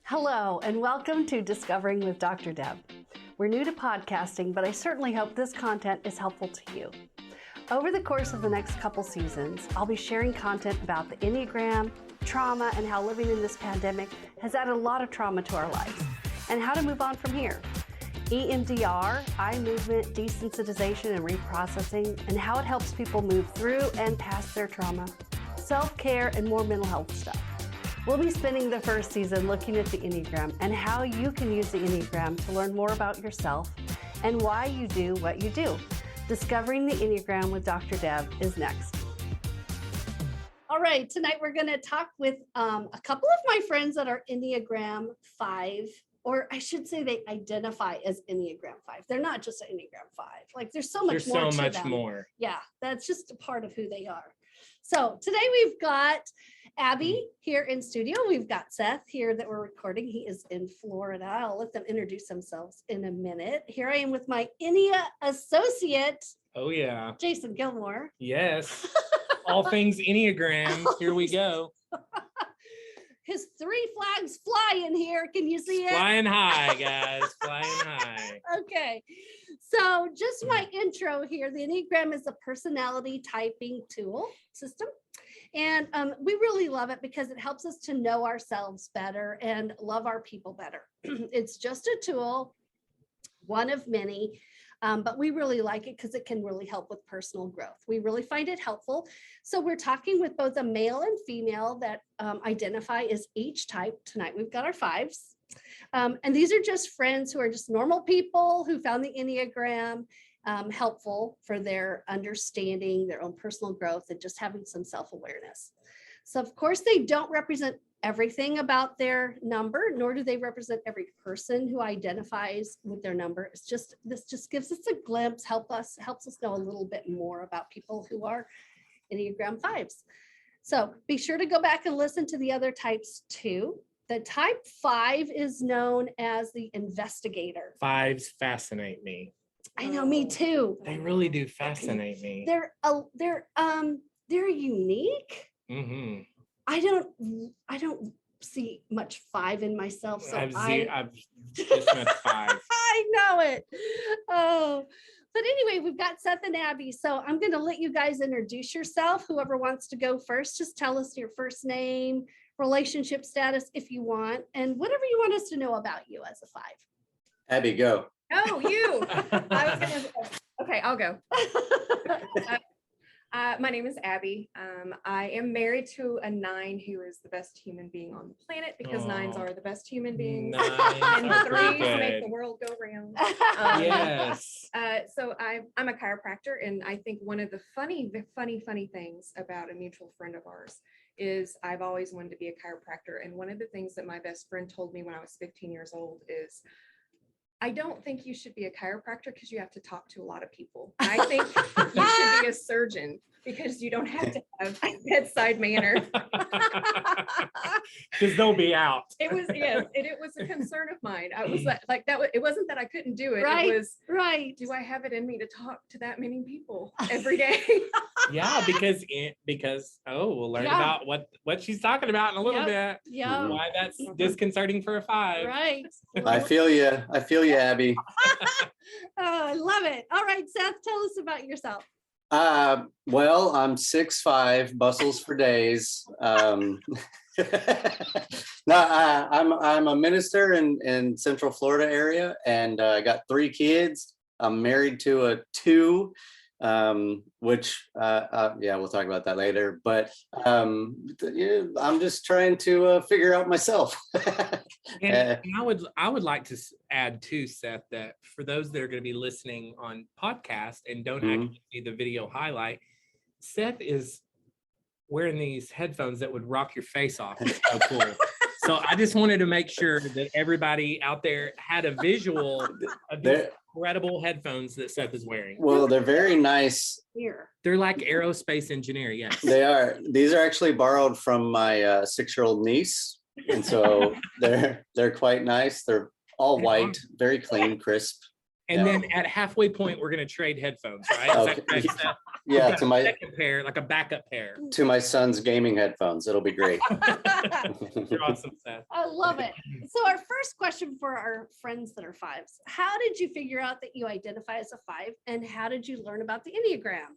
Hello, and welcome to Discovering with Dr. Deb. We're new to podcasting, but I certainly hope this content is helpful to you. Over the course of the next couple seasons, I'll be sharing content about the Enneagram, trauma, and how living in this pandemic has added a lot of trauma to our lives, and how to move on from here. EMDR, eye movement, desensitization, and reprocessing, and how it helps people move through and past their trauma, self-care, and more mental health stuff. We'll be spending the first season looking at the Enneagram and how you can use the Enneagram to learn more about yourself and why you do what you do. Discovering the Enneagram with Dr. Deb is next. All right, tonight we're going to talk with a couple of my friends that are Enneagram 5, or I should say they identify as Enneagram 5. They're not just an Enneagram 5. Like there's so much more to them. There's so much more. Yeah, that's just a part of who they are. So today we've got Abby here in studio. We've got Seth here that we're recording. He is in Florida. I'll let them introduce themselves in a minute. Here I am with my Ennea associate. Oh yeah. Jason Gilmore. Yes. All things Enneagram. Here we go. His 3 flags fly in here. Can you see it? Flying high, guys. Flying high. Okay. So just my intro here. The Enneagram is a personality typing tool system. And we really love it because it helps us to know ourselves better and love our people better. It's just a tool, one of many, but we really like it because it can really help with personal growth. We really find it helpful. So we're talking with both a male and female that identify as each type. Tonight we've got our 5s. And these are just friends who are just normal people who found the Enneagram helpful for their understanding, their own personal growth, and just having some self-awareness. So of course, they don't represent everything about their number, nor do they represent every person who identifies with their number. This just gives us a glimpse, helps us know a little bit more about people who are Enneagram 5s. So be sure to go back and listen to the other types too. The type 5 is known as the investigator. 5s fascinate me. I know, me too. They really do fascinate me. They're unique. Mm-hmm. I don't see much 5 in myself. So I've just met 5. I know it. Oh, but anyway, we've got Seth and Abby. So I'm going to let you guys introduce yourself. Whoever wants to go first, just tell us your first name, relationship status if you want, and whatever you want us to know about you as a 5. Abby, go. Oh, you. Okay, I'll go. My name is Abby. I am married to a 9 who is the best human being on the planet because 9s are the best human beings. And 3s make the world go round. Yes. So I'm a chiropractor, and I think one of the funny things about a mutual friend of ours is I've always wanted to be a chiropractor. And one of the things that my best friend told me when I was 15 years old is, I don't think you should be a chiropractor because you have to talk to a lot of people. I think you should be a surgeon because you don't have to have a bedside manner. Because they'll be out. It was, yes, it was a concern of mine. I was like that. It wasn't that I couldn't do it. Right, it was right. Do I have it in me to talk to that many people every day? Yeah, because we'll learn about what she's talking about in a little bit. Yeah. Why that's disconcerting for a 5. Right. I feel you, Abby. Oh, I love it. All right, Seth, tell us about yourself. Well, I'm 6'5", bustles for days. No, I'm a minister in Central Florida area, and I got 3 kids. I'm married to a 2, which we'll talk about that later. But I'm just trying to figure out myself. And I would like to add too, Seth, that for those that are going to be listening on podcast and don't actually see the video highlight, Seth is wearing these headphones that would rock your face off. It's so cool. So I just wanted to make sure that everybody out there had a visual of these incredible headphones that Seth is wearing. Well, they're very nice. Here. They're like aerospace engineer, yes. They are. These are actually borrowed from my 6-year-old niece. And so they're quite nice. They're all white, very clean, crisp. And then at halfway point, we're going to trade headphones, right? Is that correct, Seth? Yeah, to my second pair, like a backup pair. To my son's gaming headphones. It'll be great. You're awesome, Seth. I love it. So our first question for our friends that are fives: how did you figure out that you identify as a five, and how did you learn about the Enneagram?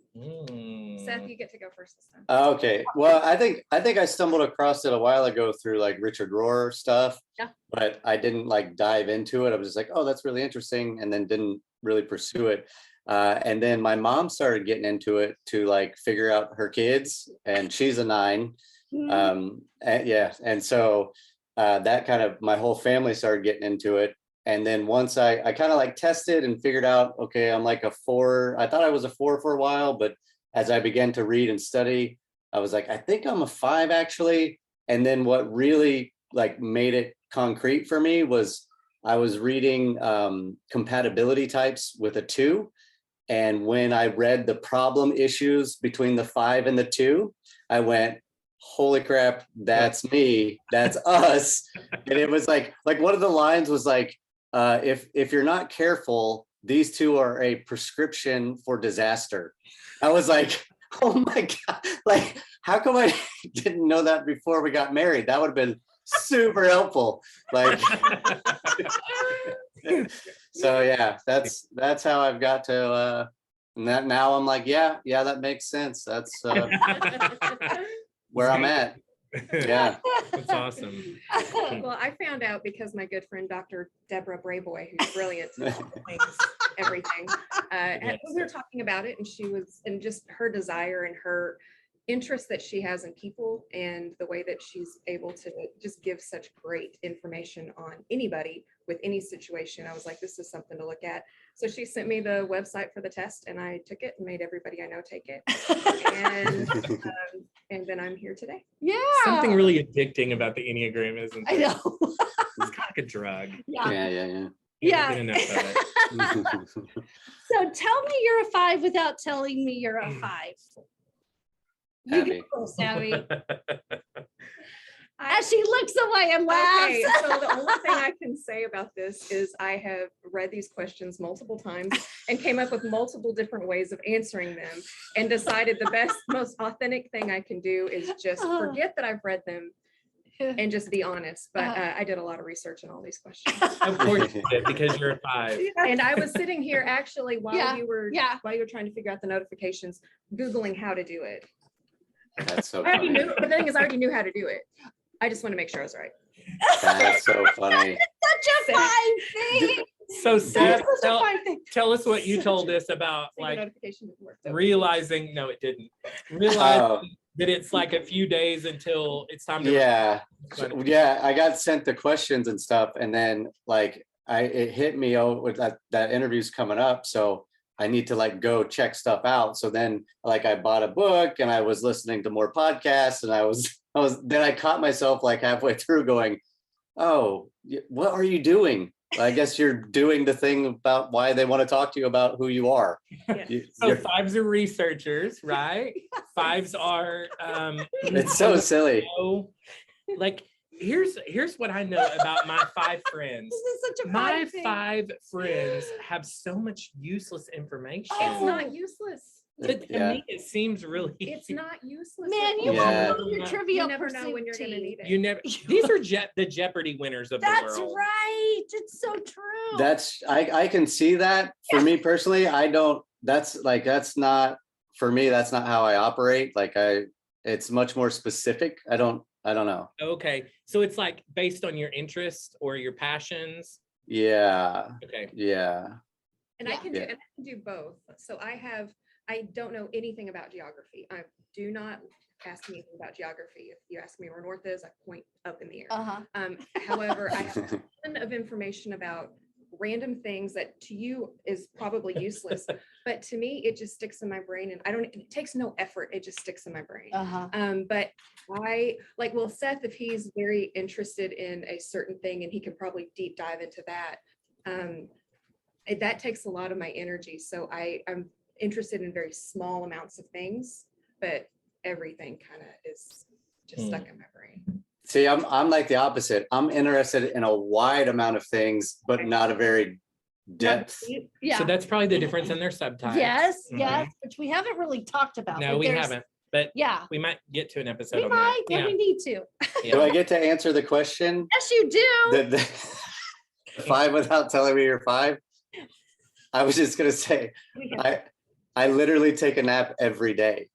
Seth, you get to go first this time. Okay. Well, I think I stumbled across it a while ago through like Richard Rohr stuff. Yeah. But I didn't like dive into it. I was just like, oh, that's really interesting, and then didn't really pursue it. And then my mom started getting into it to like figure out her kids, and she's a 9. And so that kind of, my whole family started getting into it. And then once I kind of like tested and figured out, okay, I'm like a 4. I thought I was a 4 for a while, but as I began to read and study, I was like, I think I'm a 5 actually. And then what really like made it concrete for me was I was reading compatibility types with a 2. And when I read the problem issues between the 5 and the 2, I went, holy crap, that's me, that's us. And it was like one of the lines was like, if you're not careful, these 2 are a prescription for disaster. I was like, oh my God, like, how come I didn't know that before we got married? That would have been super helpful. Like, so yeah, that's how I've got to, now I'm like, yeah, that makes sense. That's where I'm at. Yeah. That's awesome. Well, I found out because my good friend, Dr. Deborah Brayboy, who's brilliant, explains everything. We were talking about it, and just her desire and her interest that she has in people, and the way that she's able to just give such great information on anybody with any situation. I was like, this is something to look at. So she sent me the website for the test, and I took it and made everybody I know take it. And then I'm here today. Yeah. Something really addicting about the Enneagram, isn't I there? know. It's kind of like a drug. Yeah. Yeah. Get enough of it. So tell me you're a 5 without telling me you're a 5. You Abby. go first, Abby. As she looks away and laughs. Okay, so the only thing I can say about this is I have read these questions multiple times and came up with multiple different ways of answering them, and decided the best, most authentic thing I can do is just forget that I've read them and just be honest. But I did a lot of research on all these questions. Of course you did, because you're a 5. And I was sitting here actually while you were Yeah. trying to figure out the notifications, Googling how to do it. That's so I already funny. knew, but the thing is, I already knew how to do it. I just want to make sure I was right. That's so funny. Such a 5 thing. So Seth, That's such a 5 thing. tell us what you told us about See, the like notification didn't work, though. realizing, no, it didn't. Realizing that it's like a few days until it's time to. Yeah. I got sent the questions and stuff, and then like it hit me with that interview's coming up, so I need to like go check stuff out. So then like I bought a book, and I was listening to more podcasts, and then I caught myself like halfway through going, oh, what are you doing? I guess you're doing the thing about why they want to talk to you about who you are. Yeah. So 5s are researchers, right? 5s are It's so silly. Like here's what I know about my 5 friends. This is such a 5 My thing. 5 friends have so much useless information. It's not useless. But to me, it seems really. It's not useless. Man, you Yeah. want your trivia You never know when you're going to need it. You never. These are the Jeopardy winners of the That's world. right. It's so true. That's I can see that. For me personally, I don't. That's not for me. That's not how I operate. It's much more specific. I don't know. Okay, so it's like based on your interest or your passions. Yeah. Okay. Yeah. And I can do both. So I don't know anything about geography. I do not ask me anything about geography. If you ask me where north is, I point up in the air. However, I have a ton of information about random things that to you is probably useless, but to me it just sticks in my brain, and it takes no effort, it just sticks in my brain. But I like, well, Seth, if he's very interested in a certain thing and he can probably deep dive into that, that takes a lot of my energy. So I'm interested in very small amounts of things, but everything kind of is just stuck in my brain. See, I'm like the opposite. I'm interested in a wide amount of things, but not a very depth. Yeah. So that's probably the difference in their subtypes. Yes, Mhm. yes, which we haven't really talked about. No, but we there's- haven't. But Yeah, we might get to an episode we on might, that. when we need to. Do I get to answer the question? Yes, you do. The 5 without telling me you're 5? I was just gonna say, I literally take a nap every day.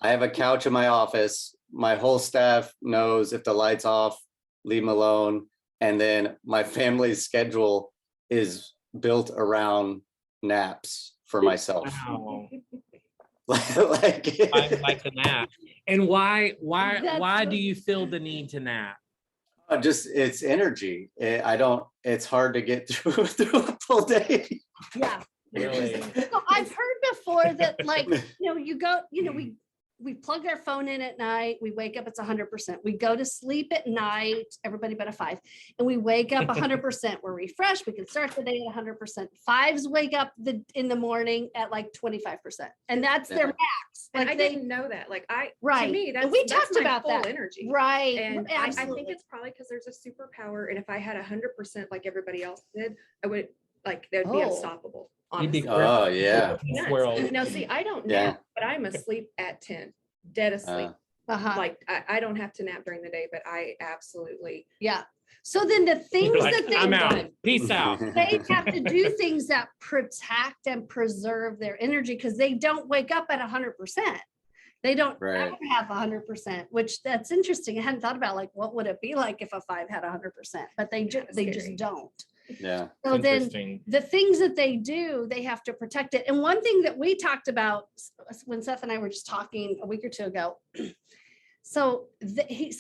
I have a couch in my office. My whole staff knows if the light's off, leave them alone. And then my family's schedule is built around naps for myself. Wow. like, I like to nap. And why That's do you feel the need to nap? just it's energy. It's hard to get through a full day. Yeah. Really? So I've heard before that, like, you go, we plug our phone in at night, we wake up, it's 100%. We go to sleep at night, everybody but a 5, and we wake up 100%. We're refreshed. We can start the day at 100%. 5s wake up in the morning at like 25%. And that's their max. And Like I didn't know that. Like right. To me, And we that's talked my about full that. energy. Right. And I think Absolutely. it's probably because there's a superpower. And if I had 100% like everybody else did, I would they would be unstoppable. Honestly. Oh yeah. World. Now see, I don't Yeah. nap, but I'm asleep at 10, dead asleep. Like I don't have to nap during the day, but I absolutely. Yeah. So then the things Like, that they I'm out. Peace out. they have to do things that protect and preserve their energy because they don't wake up at 100%. They don't ever have 100%, which that's interesting. I hadn't thought about like what would it be like if a 5 had 100%, but they just don't. Yeah. So then the things that they do, they have to protect it. And one thing that we talked about when Seth and I were just talking a week or two ago, so he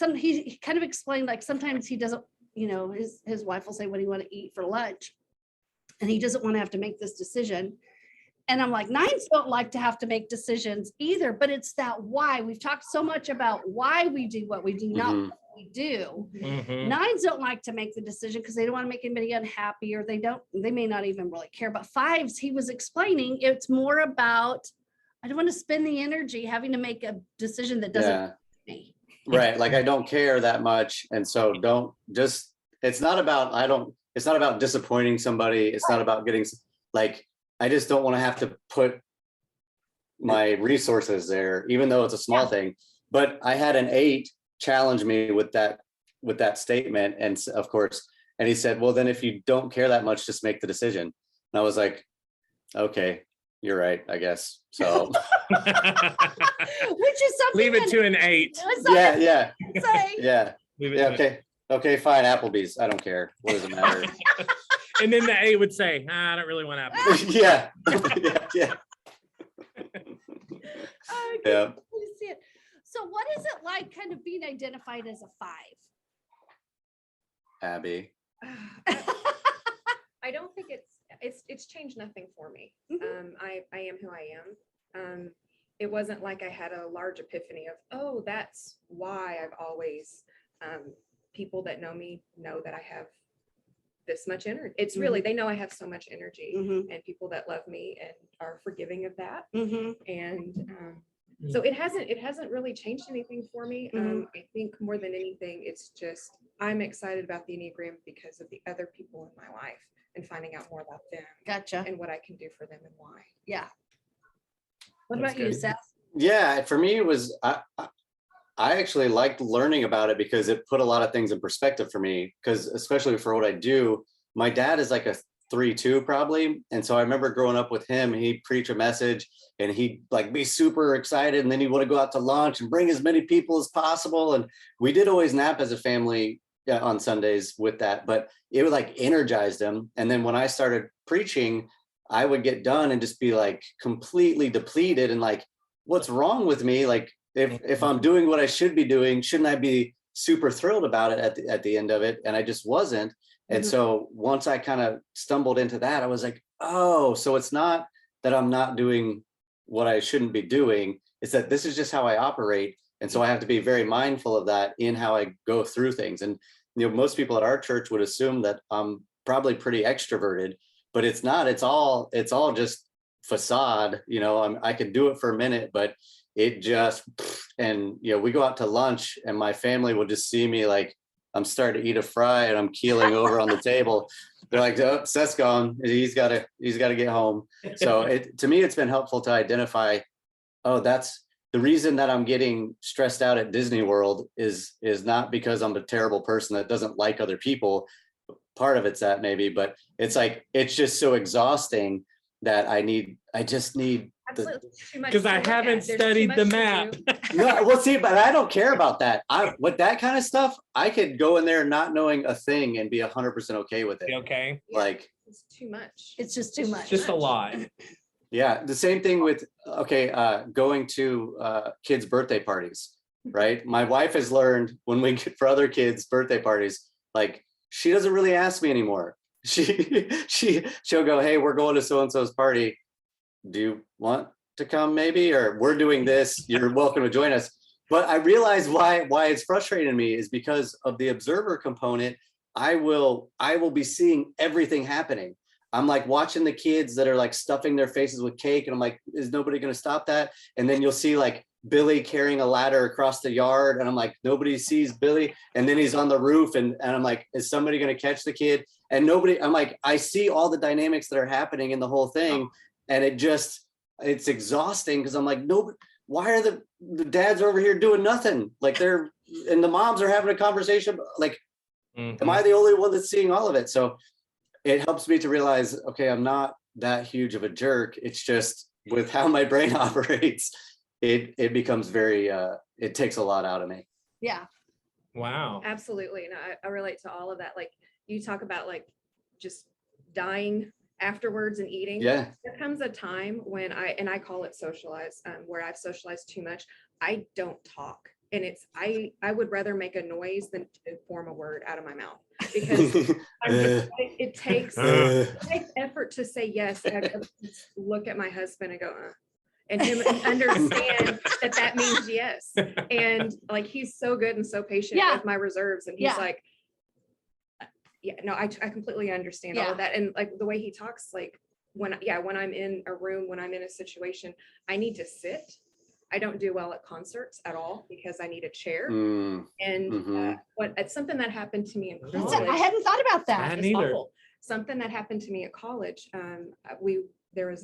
kind of explained like sometimes he doesn't, his wife will say, what do you want to eat for lunch? And he doesn't want to have to make this decision. And I'm like, 9s don't like to have to make decisions either, but it's that why. We've talked so much about why we do what we do, not what we do. 9s don't like to make the decision because they don't want to make anybody unhappy, or they may not even really care. But 5s, he was explaining, it's more about, I don't want to spend the energy having to make a decision that doesn't me. Right. Like I don't care that much. And so it's not about disappointing somebody. It's not about getting I just don't want to have to put my resources there, even though it's a small thing. But I had an 8 challenge me with that statement. And of course, and he said, well, then if you don't care that much, just make the decision. And I was like, okay, you're right, I guess. So which is something leave it to an 8. Yeah. Say. Yeah. Okay, fine. Applebee's. I don't care. What does it matter? And then the 8 would say, I don't really want Applebee's. Yeah. Yeah. See it. So what is it like kind of being identified as a 5? Abby. I don't think it's changed nothing for me. I am who I am. It wasn't like I had a large epiphany of, oh, that's why I've always, people that know me know that I have this much energy. It's really, they know I have so much energy, and people that love me and are forgiving of that. And so it hasn't really changed anything for me. I think more than anything, it's just, I'm excited about the Enneagram because of the other people in my life and finding out more about them. Gotcha. And what I can do for them and why. Yeah. What about you, Seth? Yeah, for me, it was, I actually liked learning about it because it put a lot of things in perspective for me, because especially for what I do, my dad is like a 3-2 probably. And so I remember growing up with him, he'd preach a message and he'd like be super excited. And then he'd want to go out to lunch and bring as many people as possible. And we did always nap as a family on Sundays with that, but it would like energize him. And then when I started preaching, I would get done and just be like completely depleted and like, what's wrong with me? Like, if I'm doing what I should be doing, shouldn't I be super thrilled about it at the end of it? And I just wasn't. And so once I kind of stumbled into that, I was like, oh, so it's not that I'm not doing what I shouldn't be doing. It's that this is just how I operate. And so I have to be very mindful of that in how I go through things. And, most people at our church would assume that I'm probably pretty extroverted, but it's not. It's all just facade. I could do it for a minute, but it just, and we go out to lunch and my family will just see me like I'm starting to eat a fry and I'm keeling over on the table. They're like, oh, Seth's gone. He's got to get home. So to me, it's been helpful to identify, oh, that's the reason that I'm getting stressed out at Disney World is not because I'm a terrible person that doesn't like other people. Part of it's that maybe, but it's like, it's just so exhausting that I just need because I haven't studied the map. No, well, see, but I don't care about that. With that kind of stuff, I could go in there not knowing a thing and be 100% okay with it. Okay. Like, it's too much. It's just too much. Just a lot. Yeah, the same thing with going to kids' birthday parties, right? My wife has learned when we get for other kids' birthday parties, like she doesn't really ask me anymore. She'll go, hey, we're going to so-and-so's party. Do you want to come maybe? Or we're doing this, you're welcome to join us. But I realize why it's frustrating me is because of the observer component. I will be seeing everything happening. I'm like watching the kids that are like stuffing their faces with cake. And I'm like, is nobody going to stop that? And then you'll see like Billy carrying a ladder across the yard. And I'm like, nobody sees Billy. And then he's on the roof. And I'm like, is somebody going to catch the kid? And nobody, I'm like, I see all the dynamics that are happening in the whole thing. And it's exhausting because I'm like, no, why are the dads over here doing nothing? Like and the moms are having a conversation. Like, am I the only one that's seeing all of it? So it helps me to realize, okay, I'm not that huge of a jerk. It's just with how my brain operates, it becomes very, it takes a lot out of me. Yeah. Wow. Absolutely. And I relate to all of that. Like you talk about like just dying afterwards and eating. Yeah. There comes a time when I call it socialize, where I've socialized too much. I don't talk. And I would rather make a noise than to form a word out of my mouth because it takes effort to say yes. I look at my husband and go, and him understand that means yes. And like, he's so good and so patient with my reserves. And he's like, yeah, no, I completely understand all of that. And like the way he talks, like when I'm in a room, when I'm in a situation, I need to sit. I don't do well at concerts at all because I need a chair. And it's something that happened to me in college. I hadn't thought about that. It's awful. Something that happened to me at college. There was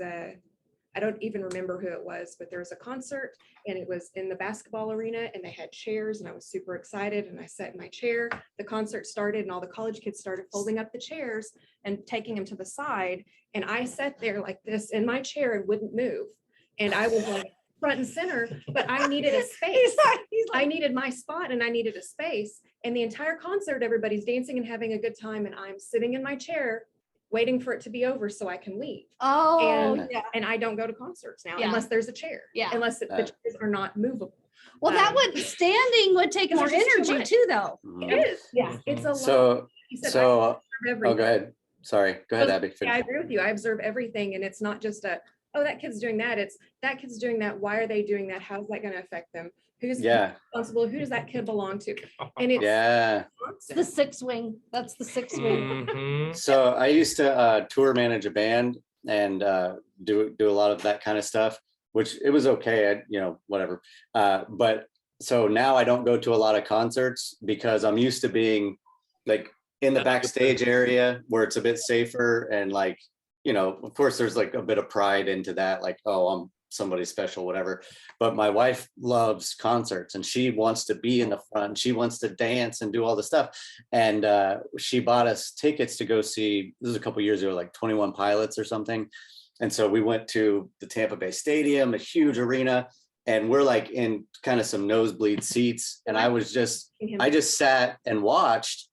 I don't even remember who it was, but there was a concert and it was in the basketball arena and they had chairs and I was super excited and I sat in my chair. The concert started and all the college kids started folding up the chairs and taking them to the side. And I sat there like this in my chair and wouldn't move. And I was like front and center, but I needed a space. I needed my spot and I needed a space. And the entire concert, everybody's dancing and having a good time. And I'm sitting in my chair waiting for it to be over so I can leave. And I don't go to concerts now unless there's a chair. Unless the chairs are not movable. Well, standing would take more energy too, though. It is. Yeah, it's a lot. So go ahead. Sorry, go ahead, Abby. Yeah, I agree with you. I observe everything, and it's not just oh, that kid's doing that. It's that kid's doing that. Why are they doing that? How's that going to affect them? Who's responsible? Who does that kid belong to? And it's the sixth wing. That's the sixth wing. So I used to tour manage a band and do a lot of that kind of stuff, which it was okay. Whatever. But so now I don't go to a lot of concerts because I'm used to being like in the backstage area where it's a bit safer and like, of course there's like a bit of pride into that, like, oh, I'm somebody special, whatever. But my wife loves concerts and she wants to be in the front. She wants to dance and do all the stuff. And she bought us tickets to go see, this was a couple years ago, like 21 Pilots or something. And so we went to the Tampa Bay Stadium, a huge arena, and we're like in kind of some nosebleed seats. And I just sat and watched.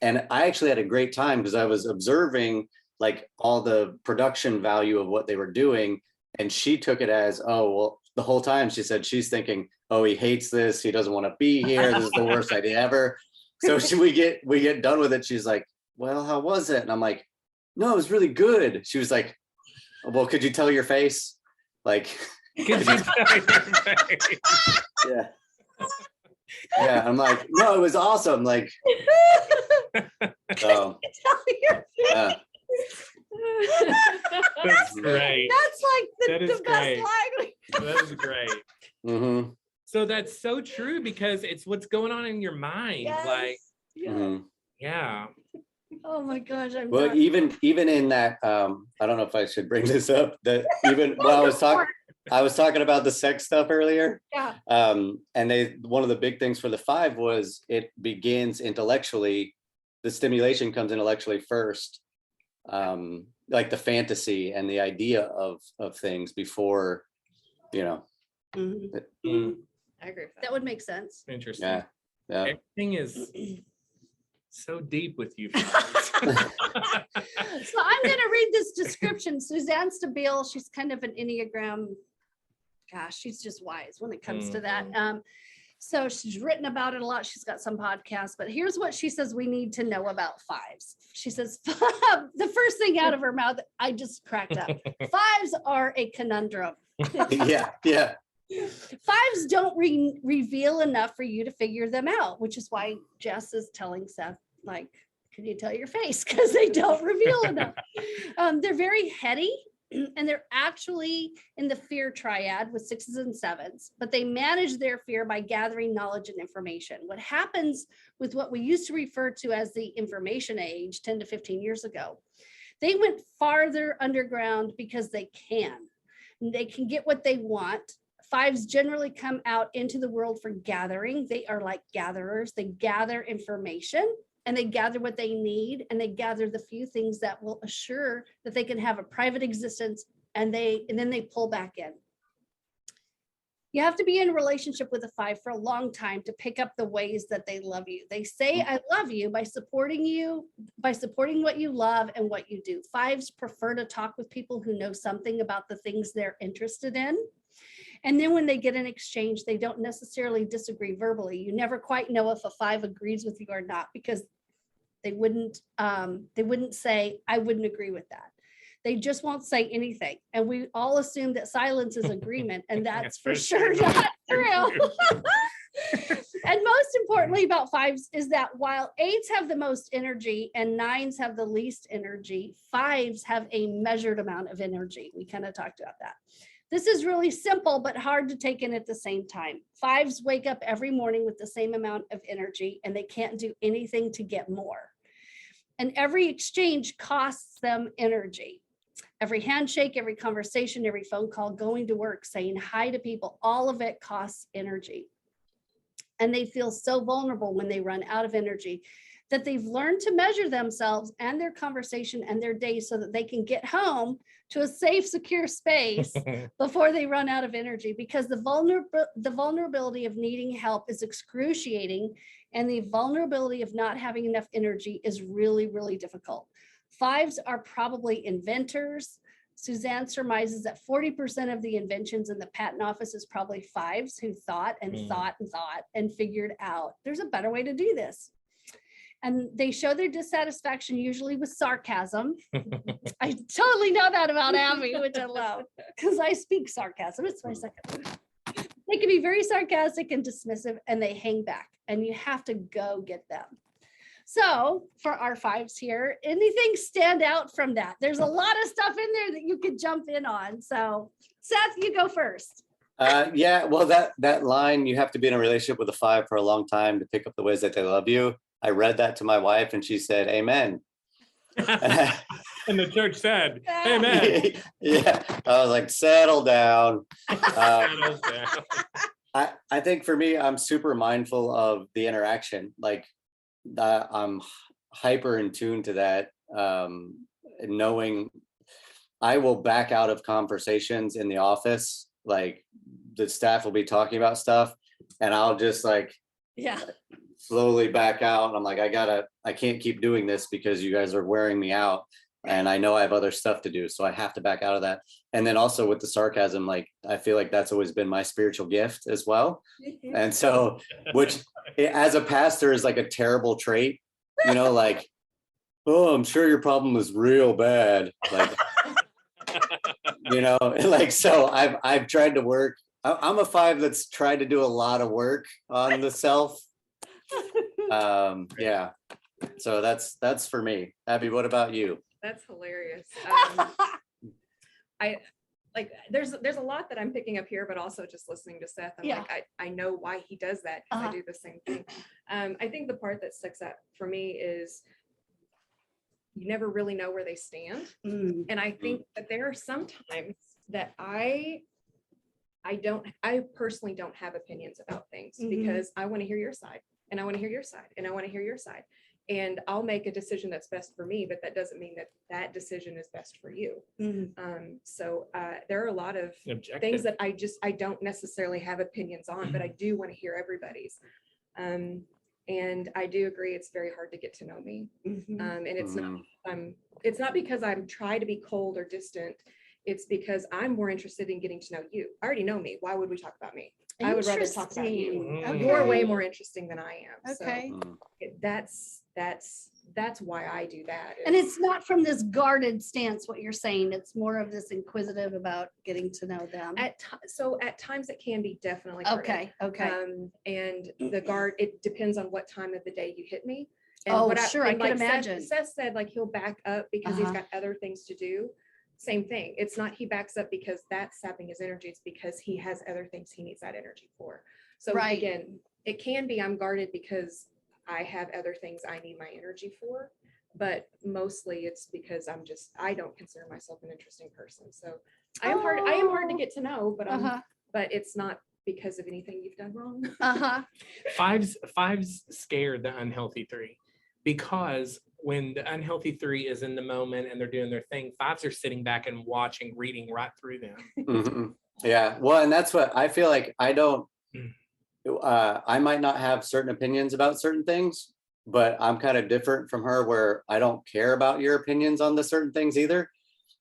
And I actually had a great time because I was observing like all the production value of what they were doing. And she took it as, oh, well, the whole time she said she's thinking, oh, he hates this. He doesn't want to be here. This is the worst idea ever. So we get done with it. She's like, well, how was it? And I'm like, no, it was really good. She was like, well, could you tell your face? Like, could you tell your face? Yeah. Yeah. I'm like, no, it was awesome. Like, so, yeah. That's great. That's like the best great. language. That is great. Mm-hmm. So that's so true because it's what's going on in your mind. Yes. Like, Mm-hmm. yeah. Oh my gosh, Well, even in that, I don't know if I should bring this up. That even well, I was talking about the sex stuff earlier. Yeah. And one of the big things for the 5 was it begins intellectually. The stimulation comes intellectually first, like the fantasy and the idea of things before, you know. Mm-hmm. I agree with that. That would make sense. Interesting. Yeah. Everything is so deep with you. So I'm going to read this description. Suzanne Stabile, she's kind of an Enneagram. Gosh, she's just wise when it comes to that. So she's written about it a lot. She's got some podcasts, but here's what she says we need to know about 5s. She says, the first thing out of her mouth, I just cracked up. 5s are a conundrum. Yeah. 5s don't reveal enough for you to figure them out, which is why Jess is telling Seth, like, can you tell your face? Because they don't reveal enough. They're very heady, and they're actually in the fear triad with 6s and 7s, but they manage their fear by gathering knowledge and information. What happens with what we used to refer to as the information age 10 to 15 years ago, they went farther underground because they can. They can get what they want. 5s generally come out into the world for gathering. They are like gatherers. They gather information and they gather what they need, and they gather the few things that will assure that they can have a private existence, and then they pull back in. You have to be in a relationship with a 5 for a long time to pick up the ways that they love you. They say, I love you by supporting what you love and what you do. 5s prefer to talk with people who know something about the things they're interested in. And then when they get an exchange, they don't necessarily disagree verbally. You never quite know if a 5 agrees with you or not, because they wouldn't say, I wouldn't agree with that. They just won't say anything. And we all assume that silence is agreement, and that's for sure not true. And most importantly about 5s is that while 8s have the most energy and 9s have the least energy, 5s have a measured amount of energy. We kind of talked about that. This is really simple, but hard to take in at the same time. 5s wake up every morning with the same amount of energy, and they can't do anything to get more. And every exchange costs them energy. Every handshake, every conversation, every phone call, going to work, saying hi to people, all of it costs energy. And they feel so vulnerable when they run out of energy that they've learned to measure themselves and their conversation and their day so that they can get home to a safe, secure space before they run out of energy, because the vulnerability of needing help is excruciating, and the vulnerability of not having enough energy is really, really difficult. 5s are probably inventors. Suzanne surmises that 40% of the inventions in the patent office is probably 5s who thought and figured out there's a better way to do this. And they show their dissatisfaction usually with sarcasm. I totally know that about Abby, which I love, because I speak sarcasm. It's my second. They can be very sarcastic and dismissive, and they hang back, and you have to go get them. So for our 5s here, anything stand out from that? There's a lot of stuff in there that you could jump in on. So Seth, you go first. Yeah, well, that line, you have to be in a relationship with a 5 for a long time to pick up the ways that they love you. I read that to my wife and she said, amen. And the church said, amen. Yeah, I was like, settle down. Settle down. I think for me, I'm super mindful of the interaction. Like I'm hyper in tune to that, knowing I will back out of conversations in the office. Like the staff will be talking about stuff and I'll just like, slowly back out. I'm like, I can't keep doing this because you guys are wearing me out. And I know I have other stuff to do. So I have to back out of that. And then also with the sarcasm, like, I feel like that's always been my spiritual gift as well. And so, which as a pastor is like a terrible trait, you know, like, oh, I'm sure your problem is real bad. Like, you know, like, so I've tried to work. I'm a 5 that's tried to do a lot of work on the self. Yeah. So that's for me. Abby, what about you? That's hilarious. I like there's a lot that I'm picking up here, but also just listening to Seth, I'm like, I know why he does that, because I do the same thing. I think the part that sticks out for me is you never really know where they stand. And I think that there are some times that I personally don't have opinions about things because I want to hear your side, and I want to hear your side, and I want to hear your side. And I'll make a decision that's best for me, but that doesn't mean that that decision is best for you. So there are a lot of things that I don't necessarily have opinions on, but I do want to hear everybody's. And I do agree, it's very hard to get to know me. And it's not because I'm trying to be cold or distant. It's because I'm more interested in getting to know you. I already know me. Why would we talk about me? I would rather talk about you. Okay. You're way more interesting than I am. Okay. So that's why I do that. And it's not from this guarded stance, what you're saying. It's more of this inquisitive about getting to know them. So at times it can be definitely guarded. Okay. And the guard, it depends on what time of the day you hit me. And I can imagine. Seth said, like, he'll back up because he's got other things to do. Same thing. It's not he backs up because that's sapping his energy. It's because he has other things he needs that energy for. So again, it can be I'm guarded because I have other things I need my energy for, but mostly it's because I don't consider myself an interesting person. So I am hard to get to know, but it's not because of anything you've done wrong. Fives scare the unhealthy three, because when the unhealthy three is in the moment and they're doing their thing, fives are sitting back and watching, reading right through them. Yeah. Well, and that's what I feel like. I don't, I might not have certain opinions about certain things, but I'm kind of different from her where I don't care about your opinions on the certain things either.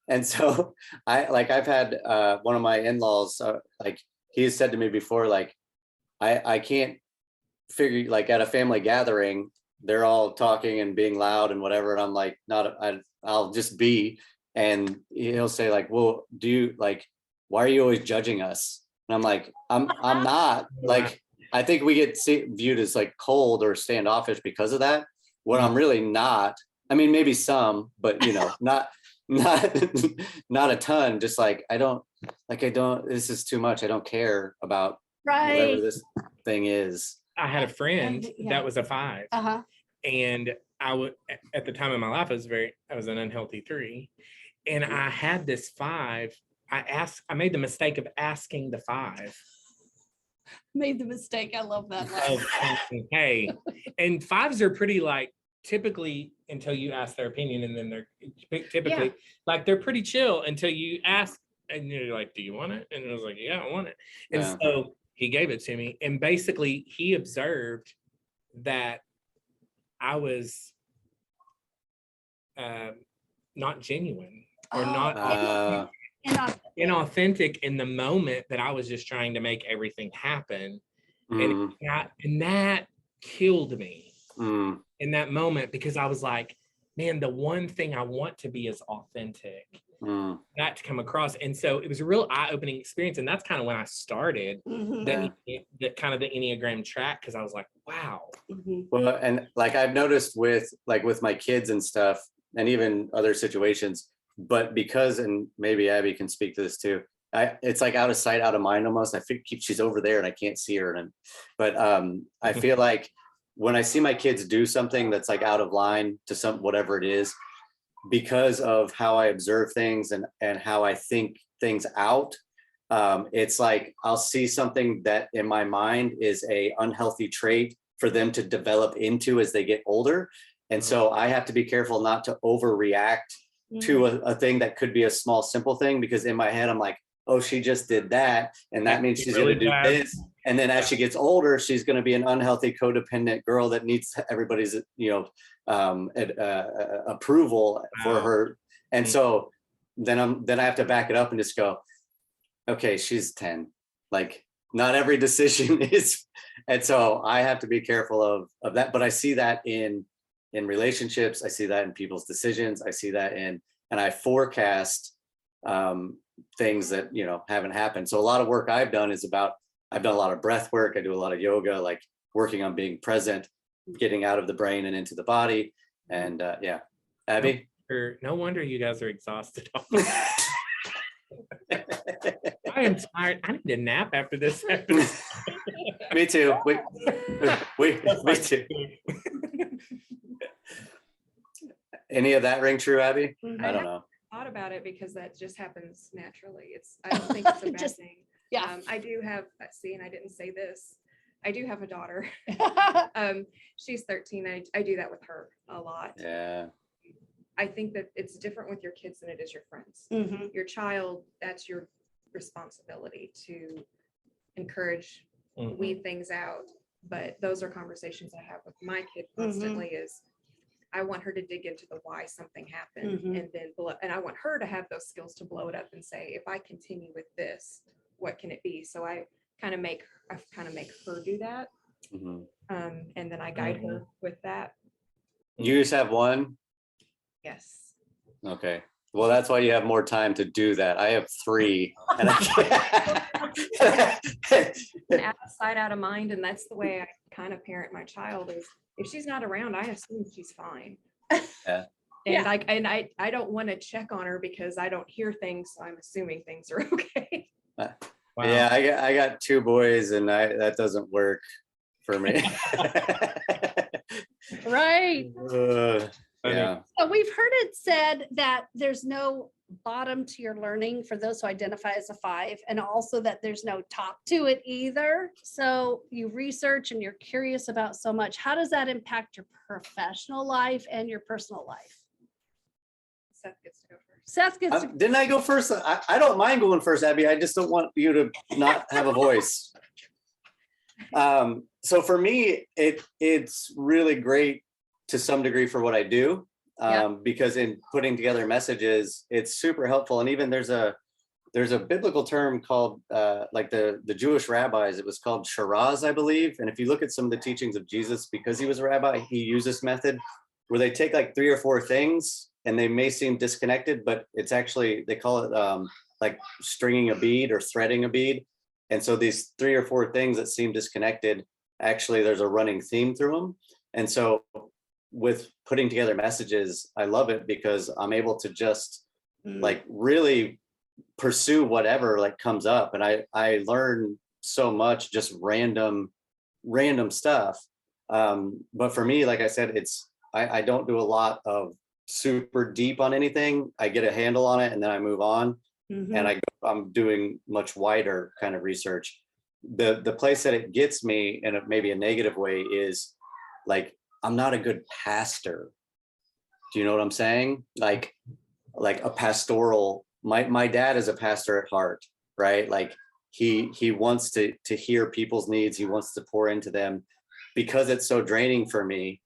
And so I've had one of my in-laws, like he's said to me before, like, I can't figure, like at a family gathering, they're all talking and being loud and whatever. And I'm like, I'll just be, and he'll say like, well, why are you always judging us? And I'm like, I'm not. Like, I think we get viewed as like cold or standoffish because of that. When I'm really not. I mean, maybe some, but not a ton. Just like, this is too much. I don't care about whatever this thing is. I had a friend that was a 5. And I would, at the time of my life, I was an unhealthy 3. And I had this 5. I made the mistake of asking the 5. Made the mistake. I love that. Hey, and 5s are pretty like, typically until you ask their opinion, and then they're typically like, they're pretty chill until you ask, and you're like, do you want it? And I was like, yeah, I want it. And so he gave it to me, and basically he observed that I was not genuine or not inauthentic in the moment, that I was just trying to make everything happen. And that killed me in that moment, because I was like, man, the one thing I want to be is authentic. That to come across. And so it was a real eye-opening experience. And that's kind of when I started the kind of the Enneagram track, because I was like, wow. Well, and like I've noticed with my kids and stuff, and even other situations, but because, and maybe Abby can speak to this too, it's like out of sight, out of mind almost. I think she's over there and I can't see her. But I feel like when I see my kids do something that's like out of line to whatever it is, because of how I observe things and how I think things out, it's like I'll see something that in my mind is a unhealthy trait for them to develop into as they get older. And so I have to be careful not to overreact to a thing that could be a small, simple thing, because in my head, I'm like, oh, she just did that. And that means she's really going to do this. And then as she gets older, she's going to be an unhealthy, codependent girl that needs everybody's, approval for her. And so then I have to back it up and just go, okay, she's 10. Like, not every decision is. And so I have to be careful of that. But I see that in relationships. I see that in people's decisions. I see that and I forecast things that, haven't happened. So a lot of work I've done I've done a lot of breath work. I do a lot of yoga, like working on being present, getting out of the brain and into the body. And Abby? No wonder you guys are exhausted. I am tired. I need a nap after this episode. Me too. Me too. Any of that ring true, Abby? Mhm. I don't know. Thought about it because that just happens naturally. I don't think it's a bad thing. Yeah. I do have, let's see, and I didn't say this. I do have a daughter. She's 13. I do that with her a lot. Yeah. I think that it's different with your kids than it is your friends. Mm-hmm. Your child, that's your responsibility to encourage, weed things out. But those are conversations I have with my kid constantly is I want her to dig into the why something happened and then and I want her to have those skills to blow it up and say, if I continue with this, what can it be? So I kind of make her do that. And then I guide her with that. You just have one? Yes. Okay. Well, that's why you have more time to do that. I have 3. And I Out of sight, out of mind. And that's the way I kind of parent my child is if she's not around, I assume she's fine. Yeah. And I don't want to check on her because I don't hear things. So I'm assuming things are okay. Wow. Yeah, I got 2 boys and that doesn't work for me. Right. Yeah. So we've heard it said that there's no bottom to your learning for those who identify as a 5, and also that there's no top to it either. So you research and you're curious about so much. How does that impact your professional life and your personal life? Seth gets to go first. Seth gets to Didn't I go first? I don't mind going first, Abby. I just don't want you to not have a voice. So for me, it's really great to some degree for what I do, because in putting together messages, it's super helpful. And even there's a biblical term called like the Jewish rabbis, it was called sharaz, I believe. And if you look at some of the teachings of Jesus, because he was a rabbi, he used this method where they take like 3 or 4 things and they may seem disconnected, but it's actually, they call it like stringing a bead or threading a bead. And so these 3 or 4 things that seem disconnected, actually there's a running theme through them. And so with putting together messages, I love it because I'm able to just like really pursue whatever like comes up. And I learn so much just random stuff. But for me, like I said, I don't do a lot of super deep on anything. I get a handle on it and then I move on. And I'm doing much wider kind of research. The place that it gets me in maybe a negative way is like, I'm not a good pastor. Do you know what I'm saying? Like a pastoral, my dad is a pastor at heart, right? Like he wants to hear people's needs. He wants to pour into them. Because it's so draining for me,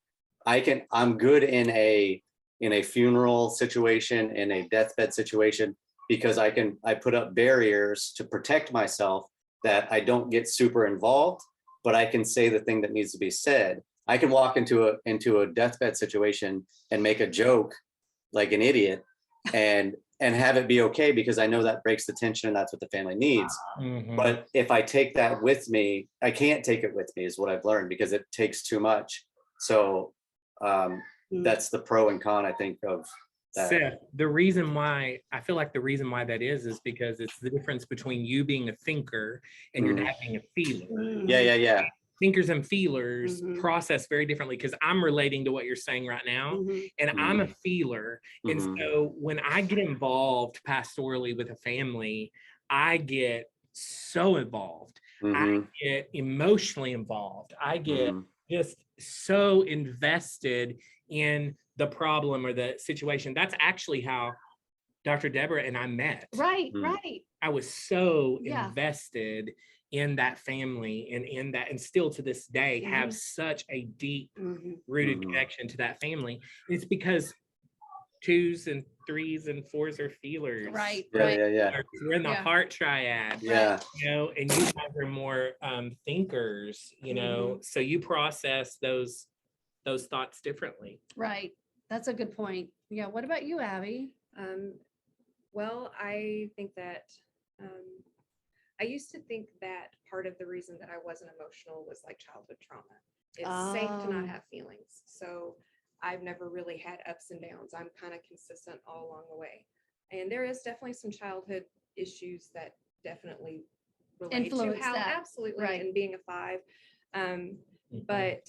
I'm good in a funeral situation, in a deathbed situation, because I put up barriers to protect myself that I don't get super involved, but I can say the thing that needs to be said. I can walk into a deathbed situation and make a joke like an idiot and have it be okay because I know that breaks the tension and that's what the family needs. But if I take that with me, I can't take it with me is what I've learned because it takes too much. So that's the pro and con, I think, of that. Seth, the reason why that is because it's the difference between you being a thinker and your dad being a feeler. Yeah. Thinkers and feelers process very differently because I'm relating to what you're saying right now, and I'm a feeler. And so when I get involved pastorally with a family, I get so involved. I get emotionally involved. I get just so invested in the problem or the situation. That's actually how Dr. Deborah and I met. Right. I was so invested in that family and in that, and still to this day have such a deep rooted connection to that family. And it's because 2s and 3s and 4s are feelers. Right. Yeah. We're in the heart triad. Yeah. You know, and you guys are more thinkers, you know, so you process those thoughts differently. Right. That's a good point. Yeah. What about you, Abby? Well, I think that I used to think that part of the reason that I wasn't emotional was like childhood trauma. It's safe to not have feelings. So I've never really had ups and downs. I'm kind of consistent all along the way. And there is definitely some childhood issues that definitely relate Influence to how absolutely and being a 5. But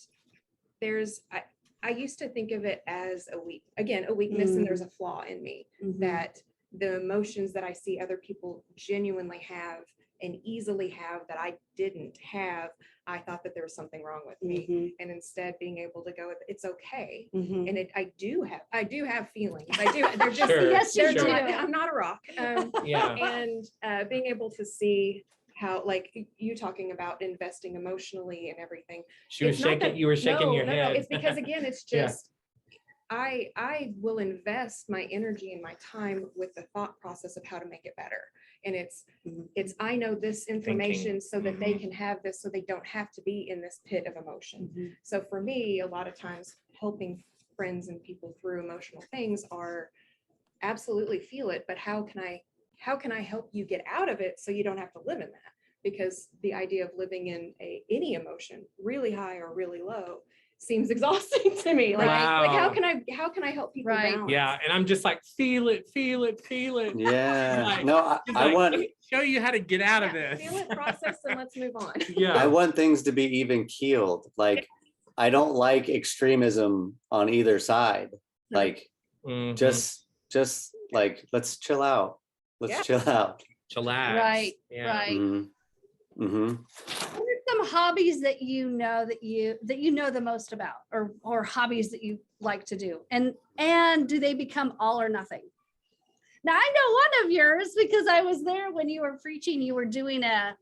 I used to think of it as a weakness, and there's a flaw in me, that the emotions that I see other people genuinely have and easily have that I didn't have, I thought that there was something wrong with me. And instead being able to go with, it's okay. And I do have feelings. I do. They're just, yes, you do. I'm not a rock. And being able to see how, like you talking about investing emotionally and everything. She was shaking, you were shaking your head. No, it's because again, it's just, I will invest my energy and my time with the thought process of how to make it better. And it's I know this information so that they can have this, so they don't have to be in this pit of emotion. So for me, a lot of times helping friends and people through emotional things are absolutely feel it, but how can I help you get out of it so you don't have to live in that? Because the idea of living in any emotion, really high or really low, seems exhausting to me. Like, like how can I help people balance? Yeah, and I'm just like, feel it. Yeah. Like, no, I want to show you how to get out of this. Feel it, process, and let's move on. I want things to be even keeled. Like, I don't like extremism on either side. Like, just like, let's chill out. Let's chill out. Chillax. Right. What are some hobbies that you know the most about, or hobbies that you like to do, and do they become all or nothing? Now I know one of yours because I was there when you were preaching. You were doing a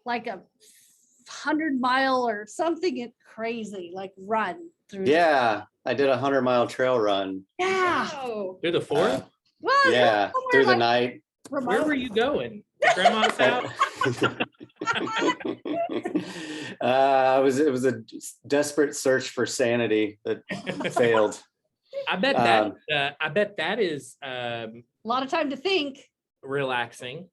100-mile or something crazy, like run through. Yeah, I did a 100-mile trail run. Yeah. Through the forest? Well, yeah, through the night. Remote. Where were you going? Grandma's house? It was a desperate search for sanity that failed. I bet that is a lot of time to think. Relaxing.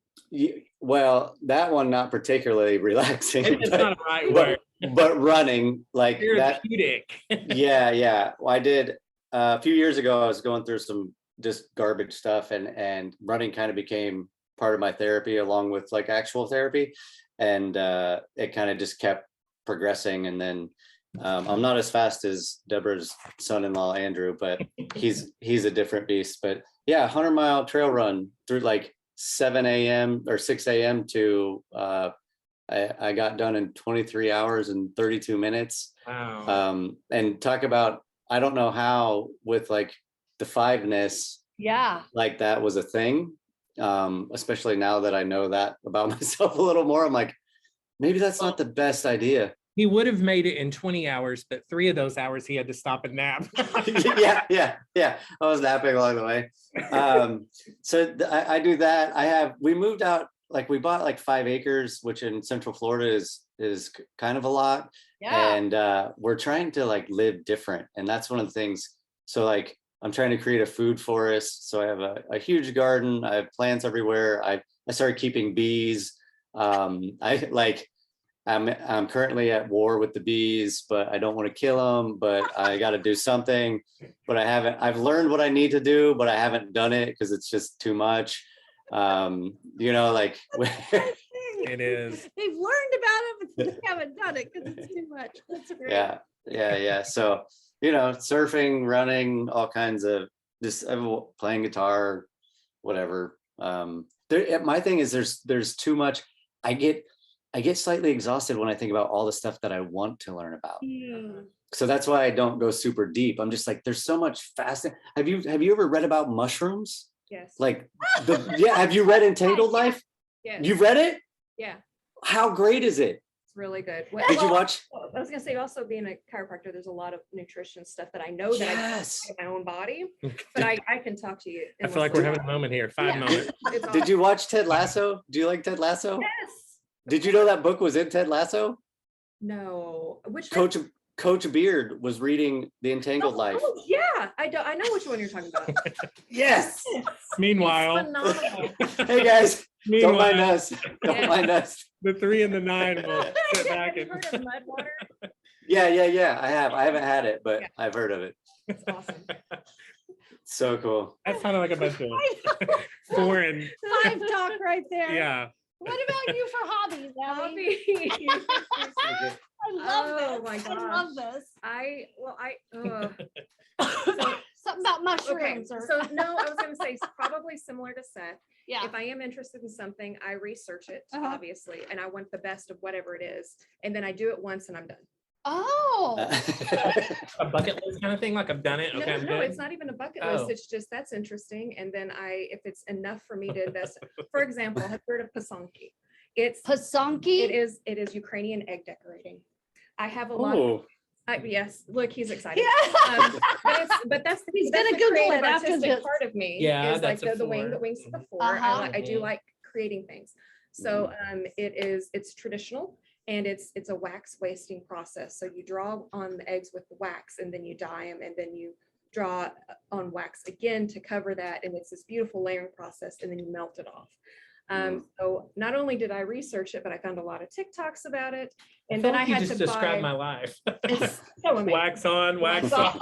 Well, that one not particularly relaxing. It's not a right word. But running like therapeutic. Yeah. Well, I did a few years ago. I was going through some just garbage stuff, and running kind of became part of my therapy along with like actual therapy, and it kind of just kept progressing. And then I'm not as fast as Deborah's son-in-law Andrew, but he's a different beast. But yeah, 100-mile trail run through like 7 a.m. or 6 a.m. to I got done in 23 hours and 32 minutes. Wow. And talk about, I don't know how with like the fiveness, like that was a thing. Especially now that I know that about myself a little more, I'm like, maybe that's not the best idea. He would have made it in 20 hours, but 3 of those hours he had to stop and nap. yeah. I was napping along the way. So I do that. We moved out, like we bought like 5 acres, which in Central Florida is kind of a lot. Yeah. And we're trying to like live different. And that's one of the things. So like, I'm trying to create a food forest. So I have a huge garden. I have plants everywhere. I started keeping bees. I'm currently at war with the bees, but I don't want to kill them, but I got to do something. But I've learned what I need to do, but I haven't done it because it's just too much. Like it is. They've learned about it, but they haven't done it because it's too much. That's great. Yeah. So, surfing, running, all kinds of just playing guitar, whatever. My thing is there's too much. I get slightly exhausted when I think about all the stuff that I want to learn about. Yeah. So that's why I don't go super deep. I'm just like, there's so much fascinating. Have you ever read about mushrooms? Yes. Like have you read Entangled Life? Yes. You've read it? Yeah. How great is it? It's really good. Did you watch? I was gonna say, also being a chiropractor, there's a lot of nutrition stuff that I know that I can in my own body, but I can talk to you. I feel like we're having a moment here. 5 moments. Did you watch Ted Lasso? Do you like Ted Lasso? Yes. Did you know that book was in Ted Lasso? No. Which Coach Beard was reading The Entangled Life. Oh, yeah, I know which one you're talking about. Yes. Meanwhile, hey guys, don't mind us. Don't mind us. The 3 and the 9 will sit back and. Heard of Mudwater? Yeah. I haven't had it, but I've heard of it. It's awesome. So cool. That's kind of like a bunch of foreign 5 talk right there. Yeah. What about you for hobbies, Abby? I love Oh this. my I love this. Something about mushrooms. Okay, so no, I was going to say probably similar to Seth. Yeah. If I am interested in something, I research it, obviously, and I want the best of whatever it is. And then I do it once and I'm done. Oh. A bucket list kind of thing, like I've done it. Okay, No, it's not even a bucket list. It's just that's interesting. And then if it's enough for me to invest, for example, I've heard of Pasanki. It's Pasanki. It is Ukrainian egg decorating. I have a lot of yes, look, he's excited. Yeah. But that's He's gonna Google it after artistic this. part of me. Yeah, is like that's the wing that wings to the floor. I do like creating things. So it's traditional. And it's a wax wasting process. So you draw on the eggs with the wax and then you dye them and then you draw on wax again to cover that. And it's this beautiful layering process and then you melt it off. So not only did I research it, but I found a lot of TikToks about it. And then I had to describe my life. It's so amazing. Wax on, wax off.